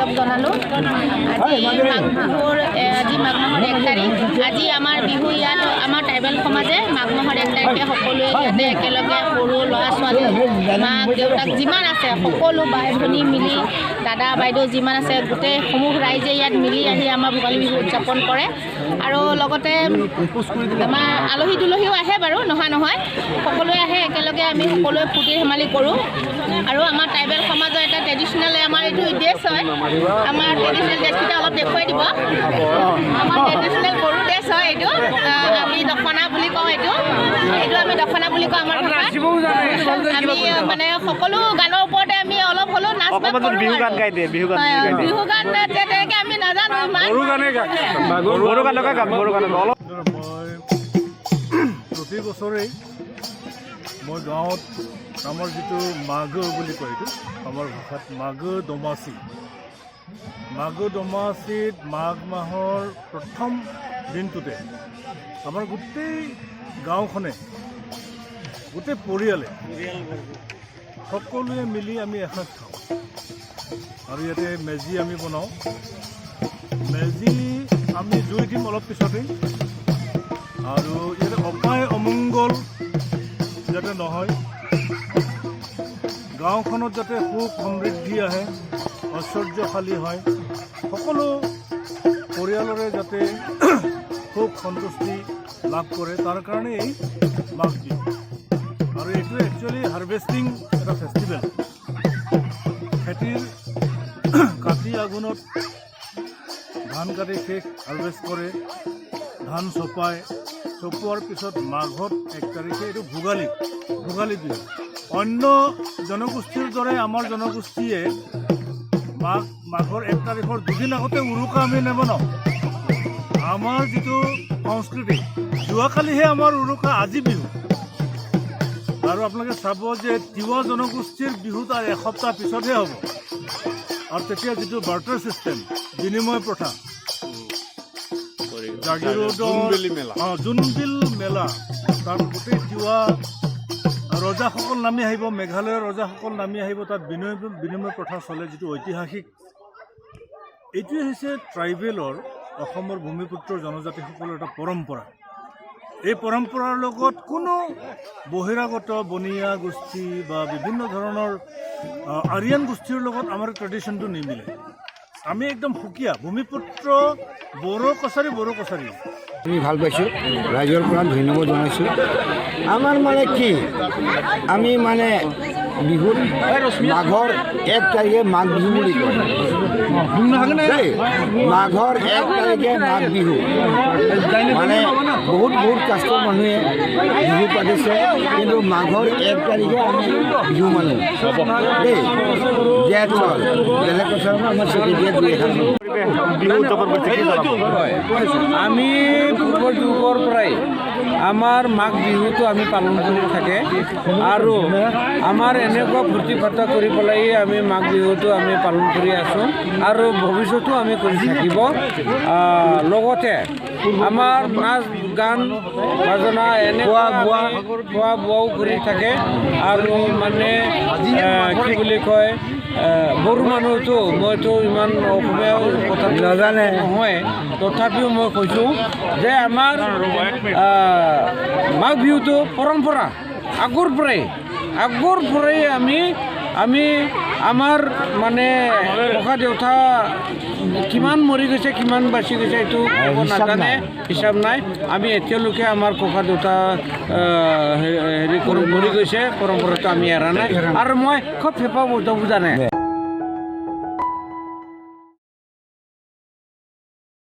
উৎসৱ জনালোঁ। আজি মাঘ বিহুৰ আজি মাঘ মাহৰ 1 তাৰিখ। আজি আমাৰ বিহু ইয়াত আমাৰ ট্ৰাইবেল সমাজে মাঘ মাহৰ 1 তাৰিখে সকলোৱে ইয়াতে একেলগে সৰু ল'ৰা ছোৱালী মাক দেউতাক যিমান আছে সকলো বাই ভনী মিলি দাদা বাইদেউ যিমান আছে গোটেই সমূহ ৰাইজে ইয়াত মিলি আহি আমাৰ ভোগালী বিহু উদযাপন কৰে। আৰু লগতে আমাৰ আলহী দুলহীও আহে বাৰু, নহয় সকলোৱে আহে, একেলগে আমি সকলোৱে ফূৰ্তি ধেমালি কৰোঁ। আৰু আমাৰ ট্ৰাইবেল সমাজৰ এটা ট্ৰেডিশ্যনেল আমাৰ এইটো ড্ৰেছ হয়। আমাৰ ট্ৰেডিশ্যনেল ড্ৰেছকেইটা অলপ দেখুৱাই দিব। আমাৰ ট্ৰেডিশ্যনেল বড়ো ড্ৰেছ হয় এইটো। আমি দখনা বুলি কওঁ এইটো আমি দখনা বুলি কওঁ আমাৰ ভাষাত। আমি মানে সকলো গানৰ ওপৰতে আমি অলপ হ'লেও নাচ বাগ কৰোঁ। বিহু গান তেনেকৈ আমি নাজানো ইমান। প্ৰতি বছৰেই মই গাঁৱত আমাৰ যিটো মাঘ বুলি কয়, এইটো আমাৰ ভাষাত মাঘ দমাচিত মাঘ মাহৰ প্ৰথম দিনটোতে আমাৰ গোটেই গাঁওখনে গোটেই পৰিয়ালে সকলোৱে মিলি আমি এসাঁজ খাওঁ। আৰু ইয়াতে মেজি আমি বনাওঁ। মেজি আমি জুই দিম অলপ পিছতেই। আৰু ইয়াতে অপায় অমংগল যাতে নহয়, গাঁওখনত যাতে সুখ সমৃদ্ধি আহে, ঐশ্বৰ্যশালী হয়, সকলো পৰিয়ালৰে যাতে সুখ সন্তুষ্টি লাভ কৰে, তাৰ কাৰণে এই মাঘ বিহু। আৰু এইটো একচুৱেলি হাৰ্ভেষ্টিং এটা ফেষ্টিভেল। খেতিৰ কাতি আঘোণত ধান কাটি শেষ হাৰ্ভেষ্ট কৰে, ধান চপোৱাৰ পিছত মাঘত 1 তাৰিখে এইটো ভোগালী বিহু। অন্য জনগোষ্ঠীৰ দৰে আমাৰ জনগোষ্ঠীয়ে মাঘৰ 1 তাৰিখৰ দুদিন আগতে উৰুকা আমি নবনাওঁ। আমাৰ যিটো সংস্কৃতি, যোৱাকালিহে আমাৰ উৰুকা, আজি বিহু। আৰু আপোনালোকে চাব যে তিৱা জনগোষ্ঠীৰ বিহু তাৰ এসপ্তাহ পিছতহে হ'ব। আৰু তেতিয়া যিটো বাৰ্টাৰ ছিষ্টেম, বিনিময় প্ৰথা, জোনবিল মেলা, তাত গোটেই তিৱা ৰজাসকল নামি আহিব, মেঘালয়ৰ ৰজাসকল নামি আহিব, তাত বিনিময় প্ৰথা চলে, যিটো ঐতিহাসিক। এইটোৱে হৈছে ট্ৰাইবেলৰ, অসমৰ ভূমিপুত্ৰ জনজাতিসকলৰ এটা পৰম্পৰা। এই পৰম্পৰাৰ লগত কোনো বহিৰাগত বনিয়া গোষ্ঠী বা বিভিন্ন ধৰণৰ আৰিয়ান গোষ্ঠীৰ লগত আমাৰ ট্ৰেডিশ্যনটো নিমিলে। আমি একদম সুকীয়া ভূমিপুত্ৰ বড়ো কছাৰী। আমি ভাল পাইছোঁ, ৰাইজৰ পৰা ধন্যবাদ জনাইছোঁ। আমাৰ মানে কি, আমি মানে বিহুত মাঘৰ 1 তাৰিখে মাঘ বিহু বুলি কয়। মাঘৰ 1 তাৰিখে মাঘ বিহু মানে বহুত কাষ্টৰ মানুহে বিহু পাতিছে, কিন্তু মাঘৰ 1 তাৰিখে আমি বিহু মানো দেই। জেঠ চল বেলেগ কথা আমাৰ আমি পূৰ্বৰ যুগৰ পৰাই আমাৰ মাঘ বিহুটো আমি পালন কৰি থাকে। আৰু আমাৰ এনেকুৱা ফূৰ্তি ফাৰ্তা কৰি পেলাই আমি মাঘ বিহুটো আমি পালন কৰি আছোঁ, আৰু ভৱিষ্যতো আমি কৰি থাকিব। লগতে আমাৰ নাচ গান বাজনা খোৱা বোৱাও কৰি থাকে। আৰু মানে কি বুলি কয়, বড়ো মানুহটো মইতো ইমান অসমীয়া কথা নাজানে নহয়, তথাপিও মই কৈছোঁ যে আমাৰ মাঘ বিহুটো পৰম্পৰা আগৰ পৰাই আমি আমাৰ মানে ককা দেউতা কিমান মৰি গৈছে, কিমান বাচি গৈছে, এইটো ক'ব নাজানে, হিচাপ নাই। আমি এতিয়ালৈকে আমাৰ ককা দেউতা মৰি গৈছে, পৰম্পৰাটো আমি এৰা নাই। আৰু মই খুব হেঁপাহ বুজা নাই।